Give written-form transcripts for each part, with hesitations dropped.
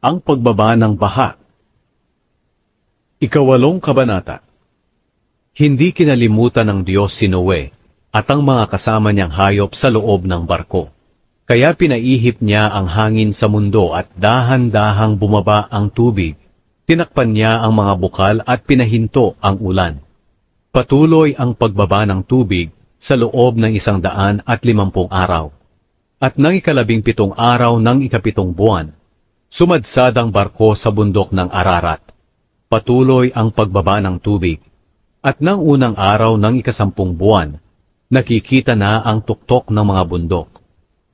Ang pagbaba ng baha. Ikawalong kabanata. Hindi kinalimutan ng Diyos si Noe at ang mga kasama niyang hayop sa loob ng barko. Kaya pinaihip niya ang hangin sa mundo at dahan-dahang bumaba ang tubig. Tinakpan niya ang mga bukal at pinahinto ang ulan. Patuloy ang pagbaba ng tubig sa loob ng 150 araw. At nang 17 araw ng 7 buwan, sumadsad ang barko sa bundok ng Ararat. Patuloy ang pagbaba ng tubig. At nang unang araw ng 10 buwan, nakikita na ang tuktok ng mga bundok.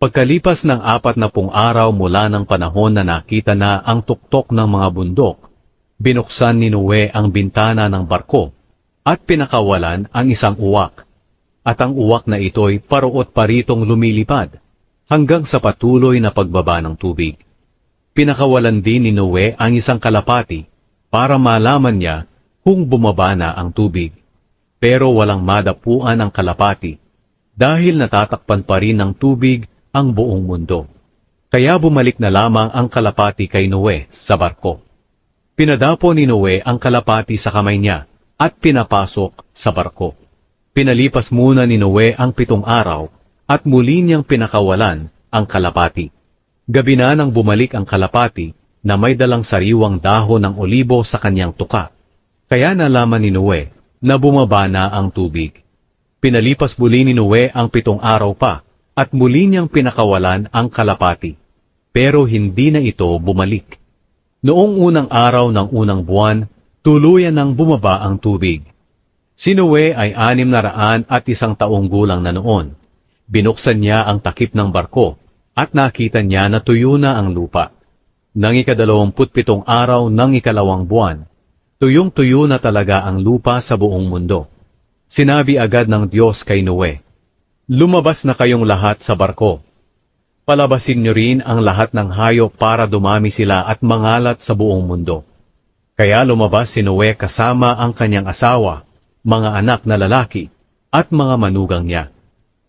Pagkalipas ng 40 araw mula ng panahon na nakita na ang tuktok ng mga bundok, binuksan ni Noe ang bintana ng barko at pinakawalan ang isang uwak. At ang uwak na ito'y paruot paritong lumilipad hanggang sa patuloy na pagbaba ng tubig. Pinakawalan din ni Noe ang isang kalapati para malaman niya kung bumaba na ang tubig. Pero walang madapuan ang kalapati dahil natatakpan pa rin ng tubig ang buong mundo. Kaya bumalik na lamang ang kalapati kay Noe sa barko. Pinadapo ni Noe ang kalapati sa kamay niya at pinapasok sa barko. Pinalipas muna ni Noe ang 7 araw at muli niyang pinakawalan ang kalapati. Gabi na nang bumalik ang kalapati na may dalang sariwang dahon ng olibo sa kanyang tuka. Kaya nalaman ni Noe na bumaba na ang tubig. Pinalipas muli ni Noe ang 7 araw pa at muli niyang pinakawalan ang kalapati. Pero hindi na ito bumalik. Noong unang araw ng unang buwan, tuluyan nang bumaba ang tubig. Si Noe ay 601 taong gulang na noon. Binuksan niya ang takip ng barko at nakita niya na tuyo na ang lupa. Nang 27 araw ng 2 buwan, tuyong-tuyo na talaga ang lupa sa buong mundo. Sinabi agad ng Diyos kay Noe, "Lumabas na kayong lahat sa barko. Palabasin niyo rin ang lahat ng hayop para dumami sila at mangalat sa buong mundo." Kaya lumabas si Noe kasama ang kanyang asawa, mga anak na lalaki, at mga manugang niya.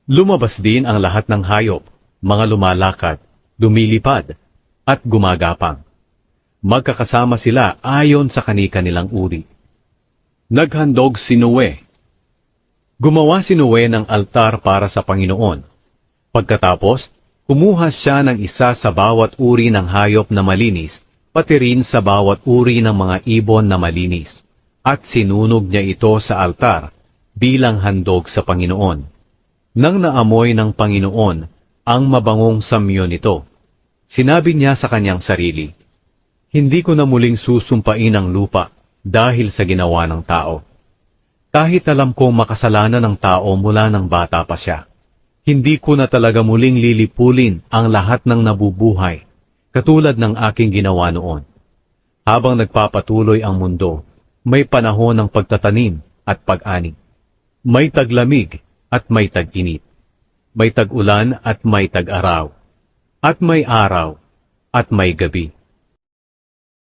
Lumabas din ang lahat ng hayop, mga lumalakad, lumilipad, at gumagapang. Magkakasama sila ayon sa kani-kanilang uri. Naghandog si Noe. Gumawa si Noe ng altar para sa Panginoon. Pagkatapos, kumuha siya ng isa sa bawat uri ng hayop na malinis, pati rin sa bawat uri ng mga ibon na malinis, at sinunog niya ito sa altar bilang handog sa Panginoon. Nang naamoy ng Panginoon ang mabangong samyo nito, sinabi niya sa kanyang sarili, "Hindi ko na muling susumpain ang lupa dahil sa ginawa ng tao. Kahit alam kong makasalanan ng tao mula ng bata pa siya, hindi ko na talaga muling lilipulin ang lahat ng nabubuhay, katulad ng aking ginawa noon." Habang nagpapatuloy ang mundo, may panahon ng pagtatanim at pag-ani. May taglamig at may tag-init. May tag-ulan at may tag-araw. At may araw at may gabi.